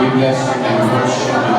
We bless you and worship you.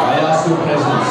I ask your presence.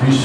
20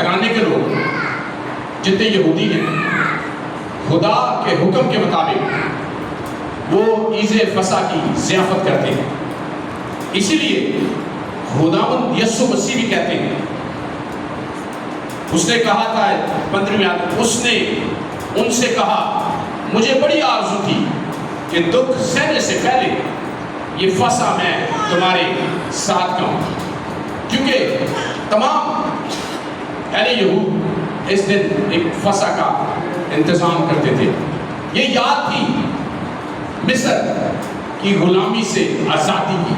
گھرانے کے لوگ جتنے یہودی ہیں خدا کے حکم کے مطابق وہ عید فصح کی ضیافت کرتے ہیں. اسی لیے خداوند یسوع مسیح بھی کہتے ہیں, اس نے کہا تھا 15ویں آیت, اس نے ان سے کہا مجھے بڑی آرزو تھی کہ دکھ سہنے سے پہلے یہ فصح میں تمہارے ساتھ کروں, کیونکہ تمام اہل یہود اس دن ایک فصح کا انتظام کرتے تھے. یہ یاد تھی مصر کی غلامی سے آزادی کی,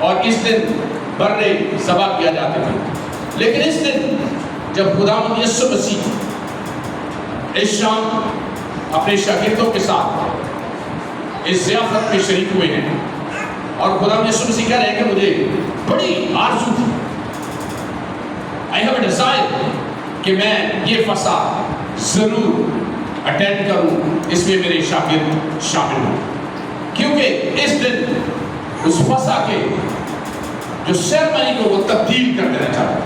اور اس دن برے ذبح کیا جاتے تھے. لیکن اس دن جب خداوند یسوع مسیح اس شام اپنے شاگردوں کے ساتھ اس ضیافت میں شریک ہوئے ہیں, اور خداوند یسوع مسیح کہہ رہے ہیں کہ مجھے بڑی آرزو تھی, I have a desire کہ میں یہ فصح ضرور اٹینڈ کروں, اس میں میرے شاگرد شامل ہوں, کیونکہ اس دن اس فصح کے جو سیرمنی کو وہ تبدیل کر دینا چاہتا ہے.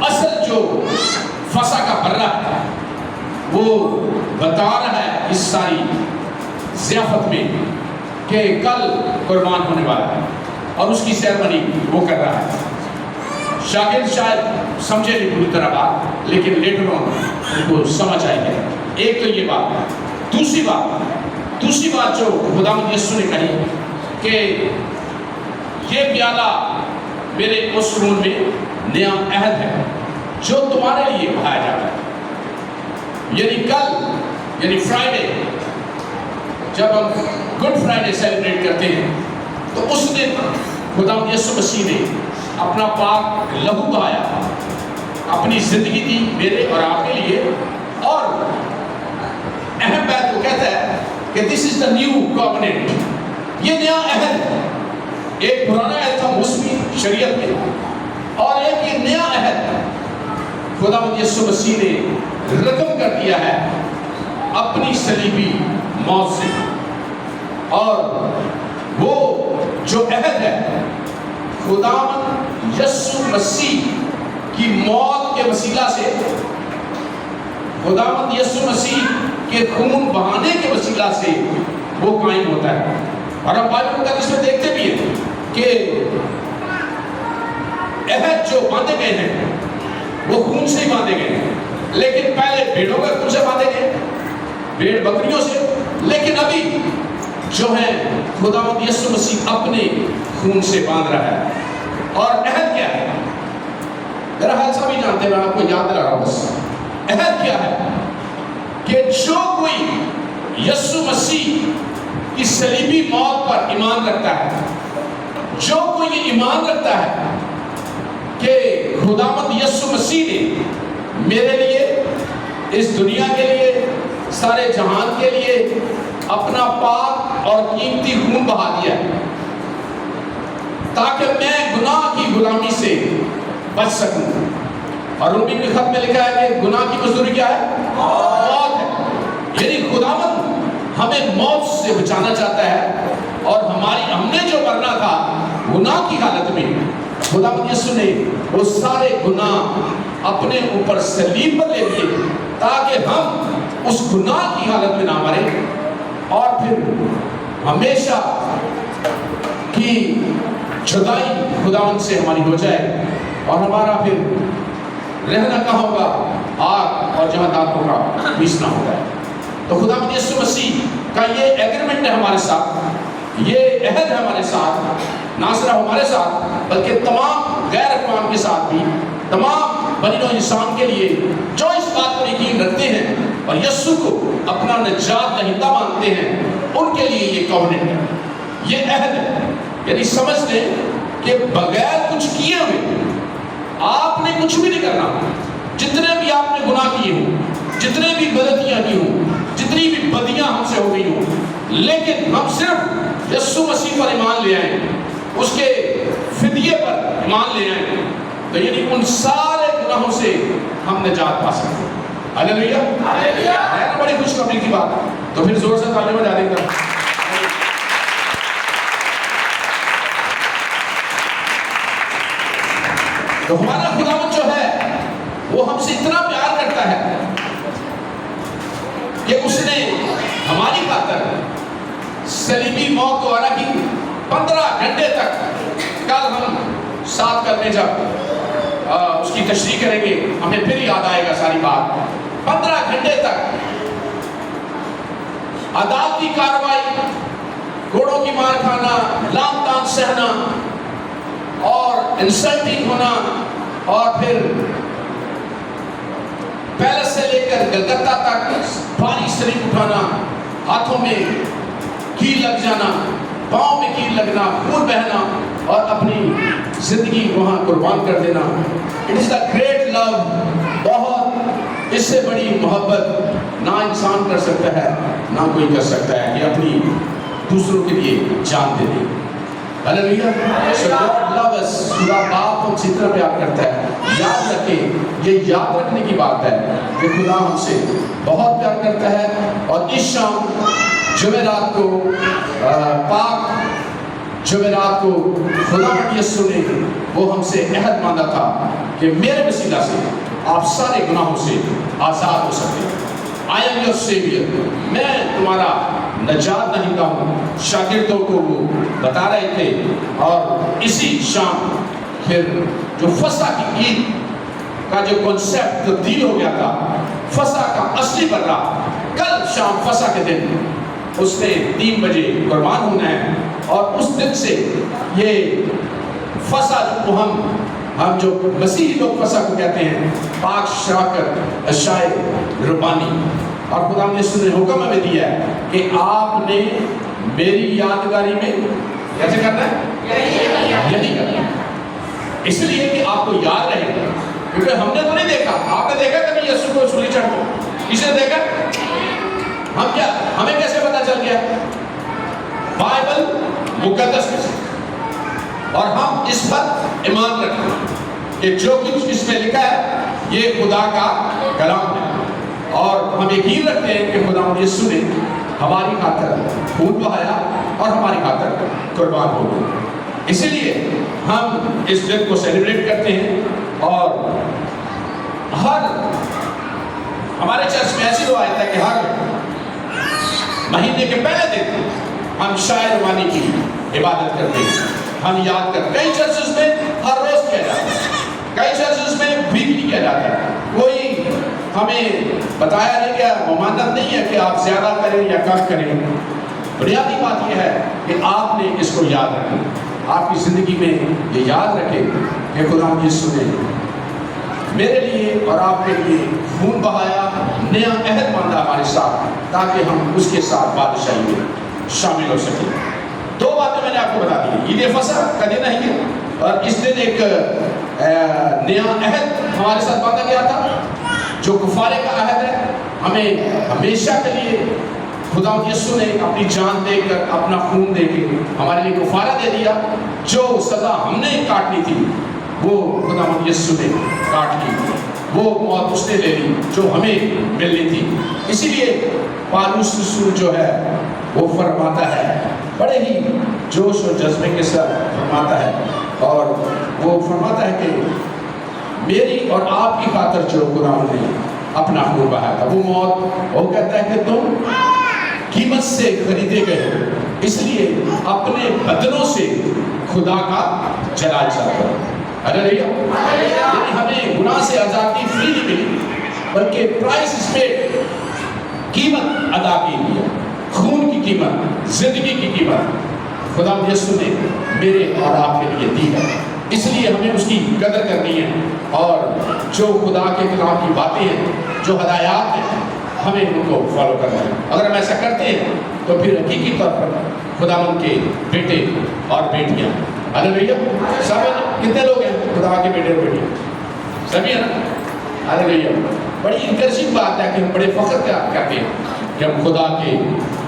اصل جو فصح کا برہ ہے وہ بتا رہا ہے اس ساری ضیافت میں کہ کل قربان ہونے والا ہے, اور اس کی سیرمنی وہ کر رہا ہے. شاگرد شاید سمجھے نہیں پوری طرح بات, لیکن لیٹر آن ان کو سمجھ آئی ہے. ایک تو یہ بات. دوسری بات جو خداوند یسوع نے کہی کہ یہ پیالہ میرے اس خون میں نیا عہد ہے جو تمہارے لیے بہایا جاتا ہے. یعنی کل, یعنی فرائیڈے, جب ہم گڈ فرائیڈے سیلیبریٹ کرتے ہیں تو اس دن خداوند یسوع مسیح نے اپنا پاک لہو بہایا, اپنی زندگی دی میرے اور آپ کے لیے. اور اہم بات وہ کہتا ہے کہ دس از دا نیو کووننٹ, یہ نیا عہد ہے. ایک پرانا عہد تھا موسمی شریعت میں, اور ایک یہ نیا عہد خداوند یسوع مسیح نے رقم کر دیا ہے اپنی صلیبی موت سے. اور وہ جو عہد ہے خداوند یسوع مسیح کی موت کے وسیلہ سے, خداوند یسوع مسیح کے خون بہانے کے وسیلہ سے وہ قائم ہوتا ہے. اور ہم بائبل مقدس میں دیکھتے بھی ہیں کہ عہد جو باندھے گئے ہیں وہ خون سے ہی باندھے گئے ہیں, لیکن پہلے بھیڑوں کے خون سے باندھے گئے, بھیڑ بکریوں سے. لیکن ابھی جو ہے خداوند یسوع مسیح اپنے خون سے باندھ رہا ہے. اور عہد کیا ہے؟ میرا خیال سبھی جانتے ہیں, میں آپ کو یاد دلا رہا ہوں بس. عہد کیا ہے کہ جو کوئی یسوع مسیح کی صلیبی موت پر ایمان رکھتا ہے, جو کوئی یہ ایمان رکھتا ہے کہ خداوند یسوع مسیح نے میرے لیے, اس دنیا کے لیے, سارے جہان کے لیے اپنا پاک اور قیمتی خون بہا دیا ہے تاکہ میں گناہ کی غلامی سے بچ سکوں. اور رومی کے خط میں لکھا ہے کہ گناہ کی مزدوری کیا ہے؟ موت ہے. یعنی خداوند ہمیں موت سے بچانا چاہتا ہے, اور ہم نے جو مرنا تھا گناہ کی حالت میں, خداوند یسوع نے وہ سارے گناہ اپنے اوپر صلیب پر لے لیے تاکہ ہم اس گناہ کی حالت میں نہ مریں, اور پھر ہمیشہ کی جدائی خداوند سے ہماری ہو جائے, اور ہمارا پھر رہنا کہاں ہوگا؟ آگ اور جہاں دانتوں کا پیسنا ہوتا ہے. تو خداوند یسوع مسیح کا یہ ایگریمنٹ ہے ہمارے ساتھ, یہ عہد ہے ہمارے ساتھ, نہ صرف ہمارے ساتھ بلکہ تمام غیر اقوام کے ساتھ بھی, تمام بنی نوع انسان کے لیے جو اس بات پر یقین رکھتے ہیں اور یسوع کو اپنا نجات دہندہ مانتے ہیں, ان کے لیے یہ کووننٹ ہے, یہ عہد ہے. یعنی سمجھ لیں کہ بغیر کچھ کیے ہوئے آپ نے کچھ بھی نہیں کرنا. جتنے بھی آپ نے گناہ کیے ہوں, جتنے بھی غلطیاں کی ہوں, جتنی بھی بدیاں ہم سے ہو گئی ہوں, لیکن ہم صرف یسوع مسیح پر ایمان لے آئیں, اس کے فدیے پر ایمان لے آئیں, تو یعنی ان سارے گناہوں سے ہم نجات پا سکتے ہیں. ہاللیلویا, ہے نا بڑی خوشخبری کی بات. تو پھر زور سے تالی بجا دیں گے. تو ہمارا خداوند جو ہے وہ ہم سے اتنا پیار کرتا ہے کہ اس نے ہماری خاطر صلیبی موت کو ادا کی. 15 گھنٹے تک کل ہم ساتھ کرنے جب اس کی تشریح کریں گے ہمیں پھر یاد آئے گا ساری بات. 15 گھنٹے تک عدالتی کاروائی، گھوڑوں کی مار کھانا، لام تان سہنا اور انسلٹنگ ہونا، اور پھر پیلس سے لے کر گلگتہ تک بھاری صلیب اٹھانا، ہاتھوں میں کیل لگ جانا، پاؤں میں کیل لگنا، خون بہنا اور اپنی زندگی وہاں قربان کر دینا. It is the great love. بہت اس سے بڑی محبت نہ انسان کر سکتا ہے نہ کوئی کر سکتا ہے کہ اپنی دوسروں کے لیے جان دے دے. ہاللیلویا. So God loves us. خدا باپ ہم سے اتنا پیار کرتا ہے. یاد رکھیں، یہ یاد رکھنے کی بات ہے کہ خدا ہم سے بہت پیار کرتا ہے. اور اس شام جمعرات کو پاک جمعرات کو خدا یسوع نے وہ ہم سے عہد مانگا تھا کہ میرے وسیلہ سے آپ سارے گناہوں سے آزاد ہو سکتے. I am your savior. میں تمہارا نجات دہندہ ہوں. شاگردوں کو وہ بتا رہے تھے. اور اسی شام پھر جو فسح کی عید کا جو کنسیپٹ تبدیل ہو گیا تھا، فسح کا اصلی برہ کل شام فسح کے دن اس نے 3 بجے قربان ہونا ہے. اور اس دن سے یہ فسح جو ہم جو مسیحی لوگ فسح کو کہتے ہیں، پاک شاکر اشائے ربانی. اور خدا نے حکم ہمیں دیا ہے کہ آپ نے میری یادگاری میں کیسے کرنا ہے؟ یہی کرنا ہے. اس لیے کہ آپ کو یاد رہے گا. کیونکہ ہم نے تو نہیں دیکھا. آپ نے دیکھا کبھی یسوع کو سولی چڑھتے؟ کسی نے دیکھا؟ ہمیں کیسے پتا چل گیا؟ بائبل مقدس میں سے. اور ہم اس پر ایمان رکھتے ہیں کہ جو کچھ اس میں لکھا ہے یہ خدا کا کلام ہے. اور ہم یقین رکھتے ہیں کہ خدا یسوع نے ہماری خاطر خون بہایا اور ہماری خاطر قربان ہو گئے. اسی لیے ہم اس دن کو سیلیبریٹ کرتے ہیں. اور ہمارے چرچ میں ایسی روایت ہے کہ ہر مہینے کے پہلے دن ہم شاعر روانی کی عبادت کرتے ہیں. ہم یاد کرتے ہیں. کئی چرچز میں ہر روز کیا جاتا ہے، کئی چرچز میں ویکلی کیا جاتا ہے. کوئی ہمیں بتایا نہیں گیا، ممانعت نہیں ہے کہ آپ زیادہ کریں یا کم کریں. بنیادی بات یہ ہے کہ آپ نے اس کو یاد رکھیں. آپ کی زندگی میں یہ یاد رکھیں کہ خدا یسوع نے میرے لیے اور آپ کے لیے خون بہایا، نیا عہد باندھا ہمارے ساتھ تاکہ ہم اس کے ساتھ بادشاہی میں شامل ہو سکیں. 2 باتیں میں نے آپ کو بتا دی. عید فصح کا دن ہے یہ، اور اس دن ایک نیا عہد ہمارے ساتھ باندھا گیا تھا جو کفارے کا عہد ہے. ہمیں ہمیشہ کے لیے خدا یسوع نے اپنی جان دے کر، اپنا خون دے کے ہمارے لیے کفارہ دے دیا. جو سزا ہم نے کاٹنی تھی وہ خدا یسوع نے کاٹ لی. وہ موت اس نے لے لی جو ہمیں ملنی تھی. اسی لیے پالوس رسول جو ہے وہ فرماتا ہے، بڑے ہی جوش و جذبے کے ساتھ فرماتا ہے، اور وہ فرماتا ہے کہ میری اور آپ کی خاطر جو قرآن نے اپنا خون بہایا تھا وہ موت، وہ کہتا ہے کہ تم قیمت سے خریدے گئے ہو، اس لیے اپنے بدنوں سے خدا کا جلال چاہتا ہے. ہاللیلویا. یعنی ہمیں گناہ سے آزادی فری نہیں ملی، بلکہ پرائس اس پہ قیمت ادا کی گئی ہے. خون کی قیمت، زندگی کی قیمت خدا یسوع نے میرے اور آپ کے لیے دی ہے. اس لیے ہمیں اس کی قدر کرنی ہے، اور جو خدا کے کلام کی باتیں ہیں، جو ہدایات ہیں، ہمیں ان کو فالو کرنا ہے. اگر ہم ایسا کرتے ہیں تو پھر حقیقی طور پر خداوند کے بیٹے اور بیٹیاں. ہاللیلویا. سب کتنے لوگ ہیں خدا کے بیٹے اور بیٹیاں؟ سبھی ہیں نا. ہاللیلویا. بڑی انکریجنگ بات ہے کہ ہم بڑے فخر کرتے ہیں کہ ہم خدا کے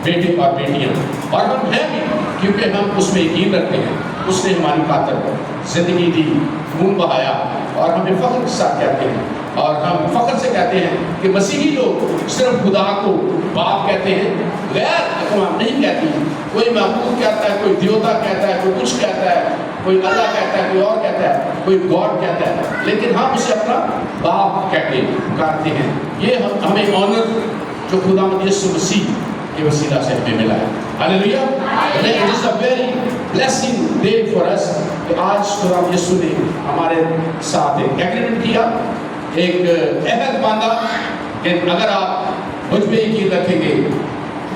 بیٹے اور بیٹیاں، اور ہم ہیں بھی کیونکہ ہم اس میں یقین رکھتے ہیں. اس نے ہماری خاطر زندگی دی، خون بہایا، اور ہمیں فخر کے ساتھ کہتے ہیں. اور ہم فخر سے کہتے ہیں کہ مسیحی لوگ صرف خدا کو باپ کہتے ہیں، غیر اقوام نہیں کہتی. کوئی معبود کہتا ہے، کوئی دیوتا کہتا ہے، کوئی کچھ کہتا ہے، کوئی اللہ کہتا ہے، کوئی اور کہتا ہے، کوئی گاڈ کہتا ہے، لیکن ہم اسے اپنا باپ کہہ کے پکارتے ہیں۔ یہ ہمیں آنر جو خداوند یسوع مسیح کے وسیلہ سے ہمیں ملا ہے۔ ہاللیلویا! It is a very blessing day for us کہ آج خداوند یسوع نے ہمارے ساتھ ایک ایگریمنٹ کیا، ایک عہد باندھا کہ اگر آپ مجھ پہ یقین رکھیں گے،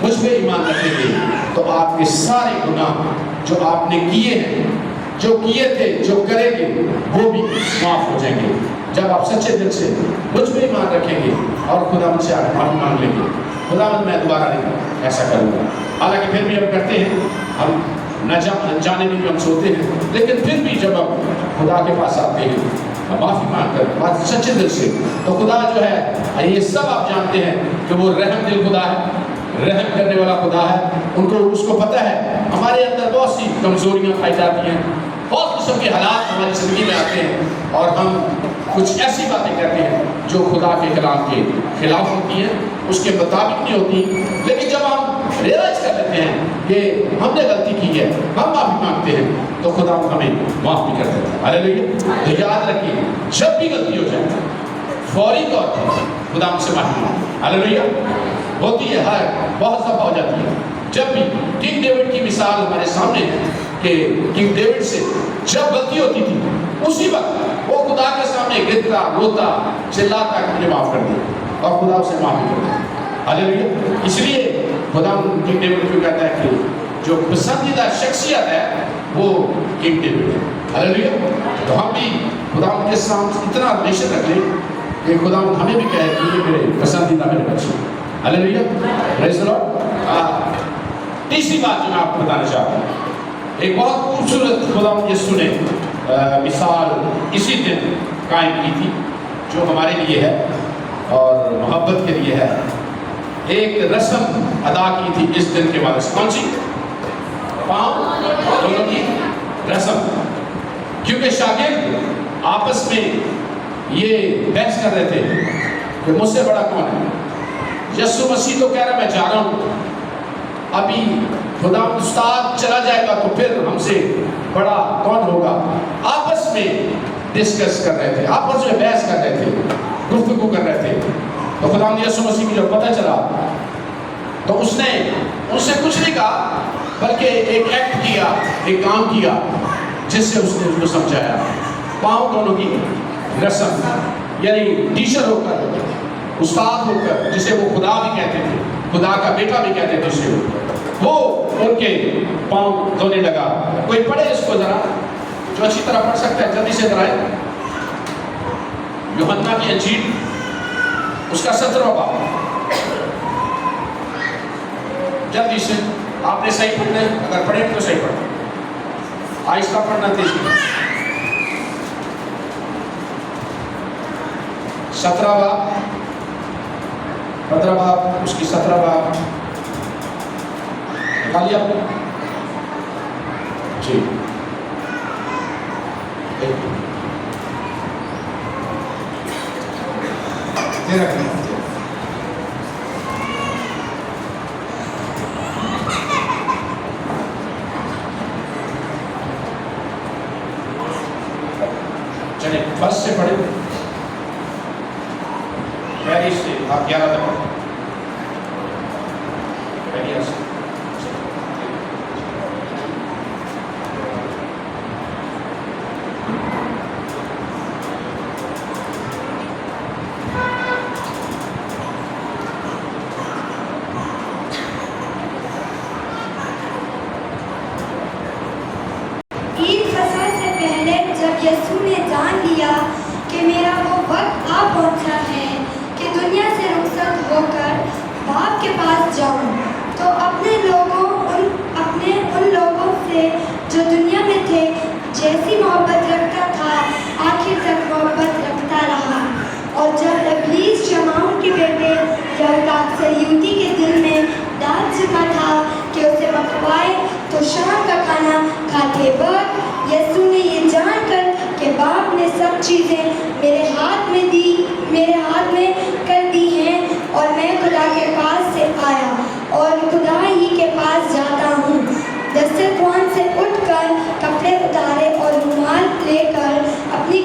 مجھ پہ ایمان رکھیں گے، تو آپ کے سارے گناہ جو آپ نے کیے ہیں، جو کیے تھے، جو کریں گے، وہ بھی معاف ہو جائیں گے۔ جب آپ سچے دل سے مجھ پہ ایمان رکھیں گے اور خدا مجھ سے معافی مانگ لیں گے، خدا میں دوبارہ نہیں ایسا کروں گا۔ حالانکہ پھر بھی ہم کرتے ہیں، ہم نہ جانے میں بھی ہم سوتے ہیں، لیکن پھر بھی جب ہم خدا کے پاس آتے ہیں معافی مانگ کر، بات سچے دل سے، تو خدا جو ہے یہ سب آپ جانتے ہیں کہ وہ رحم دل خدا ہے، رحم کرنے والا خدا ہے۔ اس کو پتہ ہے ہمارے اندر بہت سی کمزوریاں پائی جاتی ہیں، بہت قسم کے حالات ہماری زندگی میں آتے ہیں، اور ہم کچھ ایسی باتیں کرتے ہیں جو خدا کے کلام کے خلاف ہوتی ہیں، اس کے مطابق نہیں ہوتی۔ لیکن جب ہم ریئلائز کر لیتے ہیں کہ ہم نے غلطی کی ہے، ہم معافی مانگتے ہیں، تو خدا ہمیں معاف بھی کر دیتا ہے۔ ہاللیلویا! تو یاد رکھیے، جب بھی غلطی ہو جائے فوری طور پر خدا ہم سے معافی مانگے۔ ہاللیلویا! ہوتی ہے، بہت دفعہ ہو جاتی ہے۔ جب بھی کنگ ڈیوڈ کی مثال ہمارے سامنے ہے کہ کنگ ڈیوڈ سے جب غلطی ہوتی تھی، اسی وقت وہ خدا کے سامنے گرتا، روتا، چلاتا کہ مجھے معاف کر دیا، اور خدا اسے معافی کر دیا۔ ہاللیلویا! اس لیے خدا کنگ ڈیوڈ کیوں کہتا ہے کہ جو پسندیدہ شخصیت ہے وہ کنگ ڈیوڈ ہے۔ ہاللیلویا! تو ہم بھی خدا کے سامنے اتنا ریلیشن رکھ لیں کہ خدا ہمیں بھی کہے کہ یہ میرے پسندیدہ میرے بچے۔ ہاللیلویا! پریز دی لارڈ۔ تیسری بات جو میں آپ کو بتانا چاہتا ہوں، ایک بہت خوبصورت خدا یسوع نے مثال اسی دن قائم کی تھی جو ہمارے لیے ہے اور محبت کے لیے ہے۔ ایک رسم ادا کی تھی اس دن کے بعد، کون سی؟ پاؤں دھونے کی رسم، کیونکہ شاگرد آپس میں یہ بحث کر رہے تھے کہ مجھ سے بڑا کون ہے۔ یسوع مسیح تو کہہ رہا میں جا رہا ہوں، ابھی خدا استاد چلا جائے گا تو پھر ہم سے بڑا کون ہوگا۔ آپس میں ڈسکس کر رہے تھے، آپس میں بحث کر رہے تھے، گفتگو کر رہے تھے۔ تو خدا یسوع مسیح کو جب پتہ چلا تو اس نے ان سے کچھ نہیں کہا، بلکہ ایک ایکٹ کیا، ایک کام کیا جس سے اس نے ان کو سمجھایا۔ پاؤں دھونے کی رسم، یعنی ٹیچر ہو کر، استاد ہو کر، جسے وہ خدا بھی کہتے تھے، خدا کا بیٹا بھی کہتے تھے اسے، وہ ان کے پاؤں دھونے لگا۔ کوئی پڑھے اس کو ذرا، جو اچھی طرح پڑھ سکتا ہے جلدی سے ذرا۔ یوحنا کی انجیل اس کا 17واں باب، جلدی سے آپ نے صحیح پڑھنا ہے، اگر پڑھیں تو صحیح پڑھنا، آہستہ پڑھنا، تیز پڑھنا۔ 17واں باب، 15واں باب، اس کی 17واں باب نکالیے آپ نے؟ جی چلے فرسٹ سے پڑھیں، پہلی سے آپ 11 تک پڑھیں، پہلی سے۔ یسوع نے جان لیا کہ میرا وہ وقت آ پہنچا ہے کہ دنیا سے رخصت ہو کر باپ کے پاس جاؤں، تو اپنے ان لوگوں سے جو دنیا میں تھے جیسی محبت رکھتا تھا آخر تک محبت رکھتا رہا۔ اور جب ابلیس شمعون کے بیٹے یہودا اکسریوتی کے دل میں ڈال چکا تھا کہ اسے بکوائے، تو شام کا کھانا کھاتے وقت یسوع نے یہ جان کر کہ باپ نے سب چیزیں میرے ہاتھ میں کر دی ہیں، اور میں خدا کے پاس سے آیا اور خدا ہی کے پاس جاتا ہوں، دسترخوان سے اٹھ کر کپڑے اتارے اور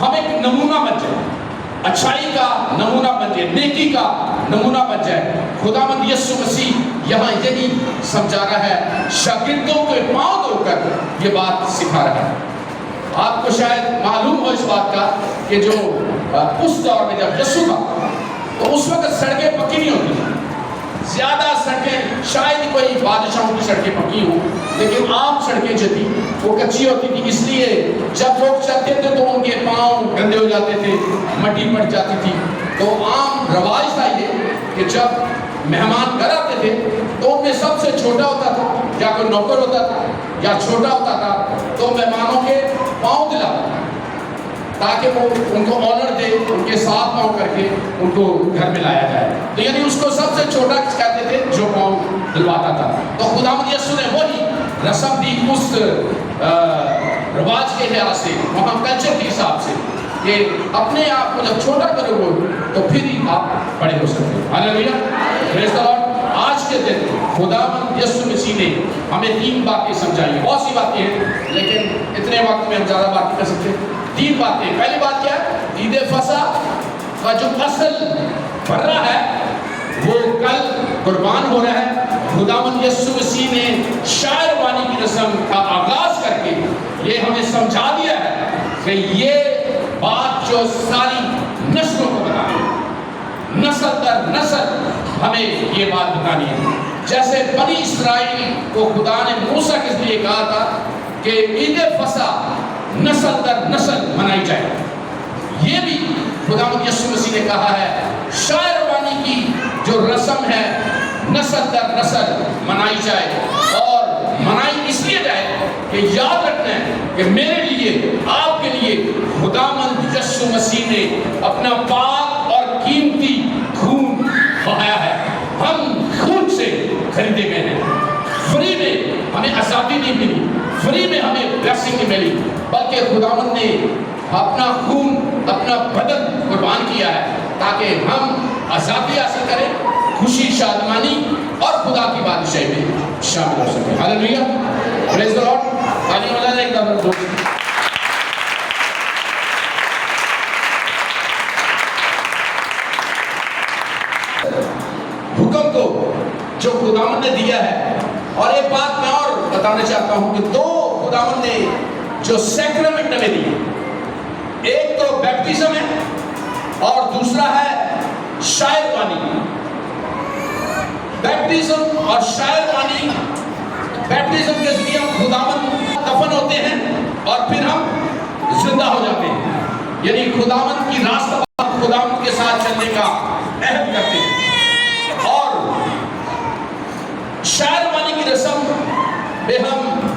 ہم ایک نمونہ بن جائیں، اچھائی کا نمونہ بن جائے، نیکی کا نمونہ بن جائے۔ خداوند یسوع مسیح یہاں یہی سمجھا رہا ہے، شاگردوں کے پاؤں دھو کر یہ بات سکھا رہا ہے۔ آپ کو شاید معلوم ہو اس بات کا کہ جو اس دور میں جب یسوع تھا تو اس وقت سڑکیں پکی نہیں ہوتی تھیں، زیادہ سڑکیں شاید کوئی بادشاہوں کی سڑکیں پکی ہوں، لیکن عام سڑکیں جو تھیں وہ کچی ہوتی تھی، اس لیے جب لوگ چلتے تھے تو ان کے پاؤں گندے ہو جاتے تھے، مٹی پڑ جاتی تھی۔ تو عام رواج تھا یہ کہ جب مہمان گھر آتے تھے تو ان میں سب سے چھوٹا ہوتا تھا یا کوئی نوکر ہوتا تھا یا چھوٹا ہوتا تھا تو مہمانوں کے پاؤں دلاتا تاکہ وہ ان کو آنر دے، ان کے ساتھ پاؤں کر کے ان کو گھر میں لایا جائے۔ تو یعنی اس کو سب سے چھوٹا کہتے تھے جو پاؤں دلواتا تھا۔ تو خداوند یسوع نے وہی رسم دی اس رواج کے لحاظ سے، وہاں کلچر کے حساب سے، کہ اپنے آپ کو جب چھوٹا کرو گے تو پھر ہی آپ بڑے ہو سکتے ہیں۔ ہاللیلویا، پریز دی لارڈ۔ آج کے دن خداوند یسوع مسیح نے ہمیں 3 باتیں سمجھائی، بہت سی باتیں ہیں لیکن اتنے وقت میں ہم زیادہ بات نہیں کر سکتے۔ 3 باتیں۔ پہلی بات کیا ہے؟ عید فصح کا جو اصل برہ ہے وہ کل قربان ہو رہا ہے۔ خداوند یسوع مسیح نے شاعروانی کی رسم کا آغاز کر کے یہ ہمیں سمجھا دیا ہے کہ یہ بات جو ساری نسلوں کو بتانی ہے، نسل در نسل ہمیں یہ بات بتانی ہے۔ جیسے بنی اسرائیل کو خدا نے موسیٰ کے ذریعے کہا تھا کہ عید فصح نسل در نسل منائی جائے، یہ بھی خداوند یسوع مسیح نے کہا ہے شاعروانی کی جو رسم ہے نسل در نسل منائی جائے، اور منائی اس لیے جائے کہ یاد رکھنا ہے کہ میرے لیے، آپ کے لیے خداوند یسوع مسیح نے اپنا پاک اور قیمتی خون بہایا ہے۔ ہم خون سے خریدے گئے ہیں، فری میں ہمیں آزادی نہیں ملی، فری میں ہمیں بلیسنگ نہیں ملی، بلکہ خداوند نے اپنا خون، اپنا بدن قربان کیا ہے تاکہ ہم آزادی حاصل کریں، خوشی، شادمانی اور خدا کی بادشاہی میں شامل ہو سکیں۔ ہاللیلویا، پریز دی لارڈ۔ تعلیم والا ایک دفعہ دوست حکم کو جو خداوند نے دیا ہے، اور ایک بات میں اور بتانا چاہتا ہوں کہ 2 خداوند نے جو سیکرمنٹ ہمیں دی، ایک تو بیپٹزم ہے اور دوسرا ہے شاعروانی۔ بیپٹزم اور شاعروانی، بیپٹزم کے ذریعے ہم خداوند دفن ہوتے ہیں اور پھر ہم زندہ ہو جاتے ہیں، یعنی خداوند کی راستہ خداوند کے ساتھ چلنے کا عہد کرتے ہیں۔ اور شاعروانی کی رسم میں ہم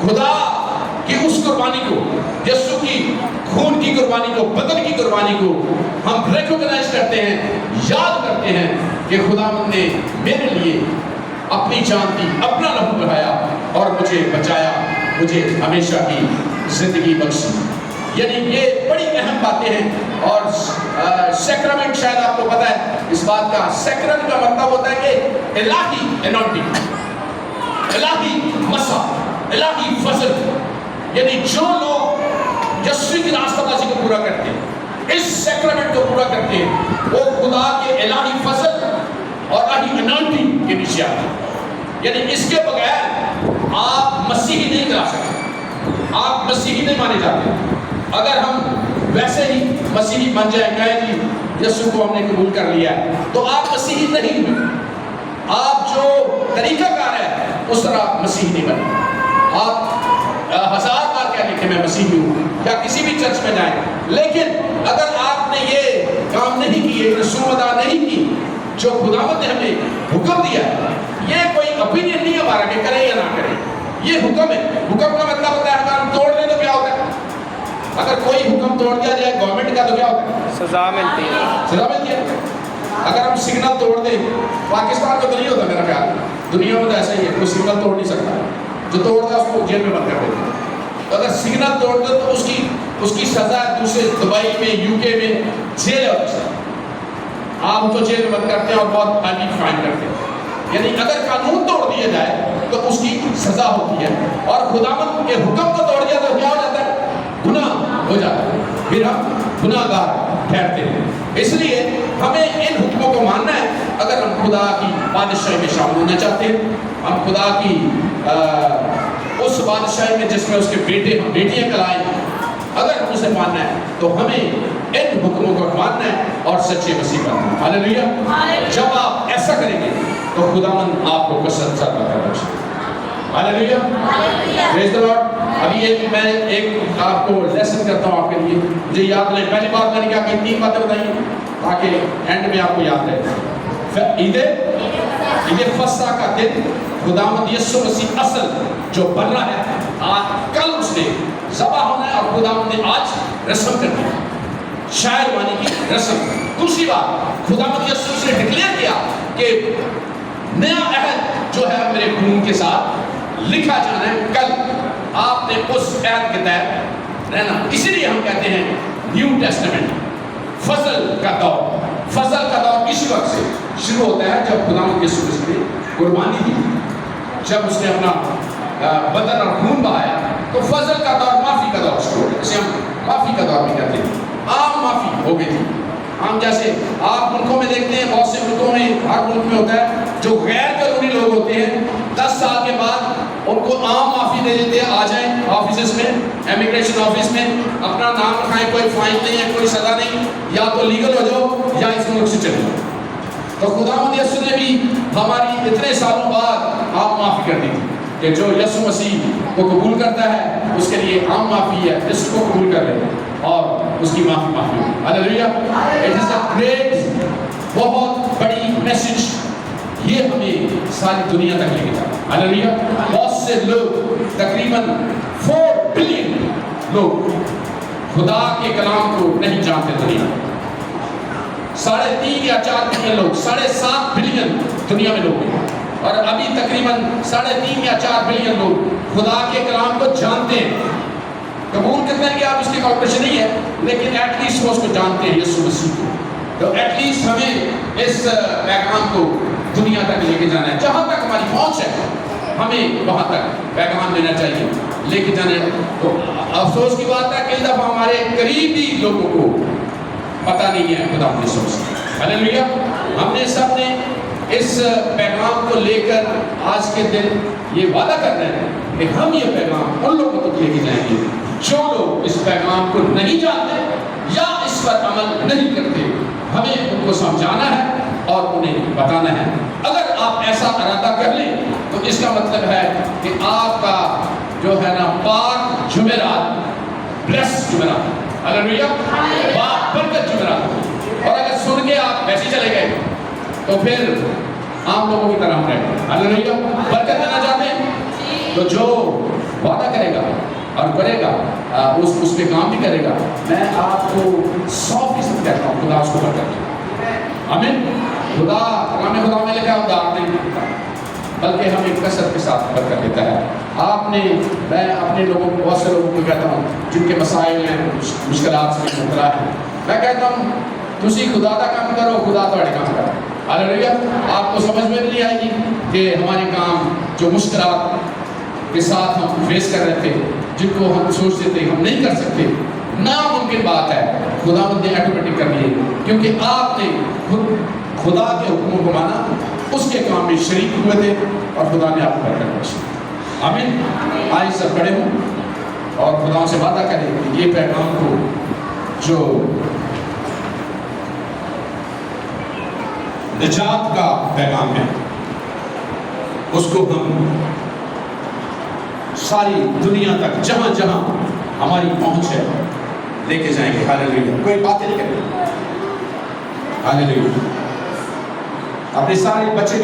خدا کی اس قربانی کو، یسوع کی خون کی قربانی کو، بدن کی قربانی کو ہم ریکوگنائز کرتے ہیں، یاد کرتے ہیں کہ خداوند نے میرے لیے اپنی جان دی، اپنا لہو بہایا اور مجھے بچایا، مجھے ہمیشہ کی زندگی بخشی۔ یعنی یہ بڑی اہم باتیں ہیں۔ اور سیکرمنٹ شاید آپ کو پتہ ہے اس بات کا، سیکرمنٹ کا مطلب ہوتا ہے کہ الہی اناؤنٹنگ، الہی مسح، الہی فضل، یعنی جو لوگ یسوع کی راستہ بازی کو پورا کرتے ہیں، اس سیکرمنٹ کو پورا کرتے ہیں، وہ خدا کے الہی فضل اور الہی اناؤنٹنگ کے نیچے آتے ہیں۔ یعنی اس کے بغیر آپ مسیحی نہیں کرا سکتے، آپ مسیحی نہیں مانے جاتے۔ اگر ہم ویسے ہی مسیحی بن جائیں، کہیں جی یسوع کو ہم نے قبول کر لیا ہے، تو آپ مسیحی نہیں ہوئے۔ آپ جو طریقہ کار ہے اس طرح مسیحی نہیں بنے۔ آپ 1000 بار کہہ لیں کہ میں مسیحی ہوں، یا کسی بھی چرچ میں جائیں، لیکن اگر آپ نے یہ کام نہیں کیے، رسوم ادا نہیں کی جو خداوند نے ہمیں حکم دیا ہے، یہ کوئی اوپینین نہیں ہمارا کہ کریں یا نہ کریں، یہ حکم ہے۔ حکم کا مطلب ہوتا ہے اگر ہم توڑ لیں تو کیا ہوتا ہے؟ اگر کوئی حکم توڑ دیا جائے گورنمنٹ کا تو کیا ہوتا ہے؟ سزا ملتی ہے، سزا ملتی ہے۔ اگر ہم سگنل توڑ دیں، پاکستان کا تو نہیں ہوتا میرا خیال، دنیا میں تو ایسا ہی ہے، کوئی سگنل توڑ نہیں سکتا، جو توڑتا ہے اس کو جیل میں بند کر دیتے ہیں۔ اگر سگنل توڑ دے تو اس کی سزا دوسرے دبئی میں، UK میں جیل ہے، آپ اس کو جیل میں بند کرتے ہیں اور بہت ہائی فائن کرتے ہیں۔ یعنی اگر قانون توڑ دیا جائے تو اس کی سزا ہوتی ہے، اور خداوند کے حکم کو توڑ دیا تو کیا ہو جاتا ہے؟ گناہ ہو جاتا ہے۔ پھر ہم گناہگار ٹھہرتے ہیں. اس لیے ہمیں ان حکموں کو ماننا ہے. اگر ہم خدا کی بادشاہی میں شامل ہونا چاہتے ہیں, ہم خدا کی اس بادشاہی میں جس میں اس کے بیٹے ہم بیٹیاں کلائیں, اگر ہم اسے ماننا ہے تو ہمیں ان حکموں کو ماننا ہے اور سچے مسیح بننا ہے. ہاللیلویہ. جب آپ ایسا کریں گے تو خداوند آپ کو کثرت سے عطا کرے گا. ہاللیلویہ. پریز دی لارڈ. ابھی میں ایک آپ کو لیسن کرتا ہوں آپ کے لیے. مجھے یاد نہیں, پہلی بات میں نے کہا کہ 3 باتیں بتائیں تاکہ اینڈ میں آپ کو یاد رہے. عید فصح کا دن خداوند یسوع مسیح اصل جو بن رہا ہے, آج کل اس نے ذبح ہونا ہے اور خداوند نے آج رسم کرنی ہے, شاعربانی کی رسم. دوسری بات, خداوند یسوع نے ڈکلیئر کیا کہ نیا عہد جو ہے میرے خون کے ساتھ لکھا جانا ہے. کل آپ نے اس عہد کے تحت رہنا. اسی لیے ہم کہتے ہیں نیو ٹیسٹمنٹ, فضل کا دور. فضل کا دور اسی وقت سے شروع ہوتا ہے جب خداوند یسوع مسیح نے قربانی دی, جب اس نے اپنا بدن اور خون بہایا, تو فضل کا دور, معافی کا دور شروع ہو گیا. اسے ہم معافی کا دور بھی کہتے ہیں. عام معافی ہو گئی تھی. ہم جیسے آپ ملکوں میں دیکھتے ہیں, بہت سے ملکوں میں, ہر ملک میں ہوتا ہے, جو غیر قانونی لوگ ہوتے ہیں 10 سال کے بعد ان کو عام معافی دے دیتے ہیں. آ جائیں آفیسز میں, امیگریشن آفس میں, اپنا نام لکھائیں, کوئی فائن نہیں ہے, کوئی سزا نہیں, یا تو لیگل ہو جاؤ یا اس ملک سے چلے جاؤ. تو خداوند یسوع نے بھی ہماری اتنے سالوں بعد عام معافی کر دی تھی کہ جو یسوع مسیح کو قبول کرتا ہے اس کے لیے عام معافی ہے. اس کو قبول کر لے اور اس کی معافی ہوگی. ہاللیلویہ. اٹ از اے گریٹ, بہت بڑی میسج. یہ ہمیں ساری دنیا تک لے کے جانا. ہاللیلویہ. بہت سے لوگ, تقریباً 4 بلین لوگ خدا کے کلام کو نہیں جانتے دنیا میں. 3.5 یا 4 بلین لوگ, 7.5 بلین دنیا میں لوگ ہیں, اور ابھی تقریباً 3.5 یا 4 بلین لوگ خدا کے کلام کو جانتے ہیں. قبول کرتے ہیں کہ آپ اس کی کارپوریشن نہیں ہے, لیکن ایٹ لیسٹ وہ اس کو جانتے ہیں, یسوع مسیح کو. تو ایٹ لیسٹ ہمیں اس پیغام کو دنیا تک لے کے جانا ہے. جہاں تک ہماری پہنچ ہے ہمیں وہاں تک پیغام دینا چاہیے, لے کے جانا ہے. تو افسوس کی بات ہے کئی دفعہ ہمارے قریبی لوگوں کو پتہ نہیں ہے خدا کی سوچ. ہاللیلویہ. ہم نے سب نے اس پیغام کو لے کر آج کے دن یہ وعدہ کرنا ہے کہ ہم یہ پیغام ان لوگوں تک لے کے جائیں گے جو لوگ اس پیغام کو نہیں جانتے یا اس پر عمل نہیں کرتے. ہمیں ان کو سمجھانا ہے اور انہیں بتانا ہے. اگر آپ ایسا ارادہ کر لیں تو اس کا مطلب ہے کہ آپ کا جو ہے نا پاک جمعرات, بلیس جمعرات, ہاللیلویہ, برکت جمعرات. اور اگر سن کے آپ ویسے چلے گئے تو پھر عام لوگوں کی طرح ہم رہیں گے. ہاللیلویہ. برکت دینا چاہتے ہیں تو جو وعدہ کرے گا اور کرے گا اس پہ کام بھی کرے گا, میں آپ کو 100% کہتا ہوں خدا اس کو برکت دے. آمین. خدا کلام خدا میں لکھا ہے ادھار نہیں دیتا بلکہ ہمیں کثرت کے ساتھ برکت دیتا ہے. میں اپنے لوگوں کو, بہت سے لوگوں کو کہتا ہوں جن کے مسائل ہیں, مشکلات سے مبتلا ہیں, میں کہتا ہوں تسی خدا کا کام کرو, خدا تہاڈے کام کرے. ہاللیلویہ. آپ کو سمجھ میں نہیں آئے گی کہ ہمارے کام جو مشکلات کے ساتھ ہم فیس کر رہے تھے, جن کو ہم سوچتے تھے ہم نہیں کر سکتے, ناممکن بات ہے, خداوند نے آٹومیٹک کر لیے کیونکہ آپ نے خدا کے حکموں کو مانا, اس کے کام میں شریک ہوئے تھے اور خدا نے آپ کو برکت بخشی. آمین. آئے سب کھڑے ہوں اور خدا سے وعدہ کریں کہ یہ پیغام کو جو نجات کا پیغام ہے اس کو ہم ساری دنیا تک جہاں جہاں ہماری پہنچ ہے لے کے جائیں گے. ہاللیلویہ. کوئی باتیں نہیں کریں. ہاللیلویہ. اپنے سارے بچے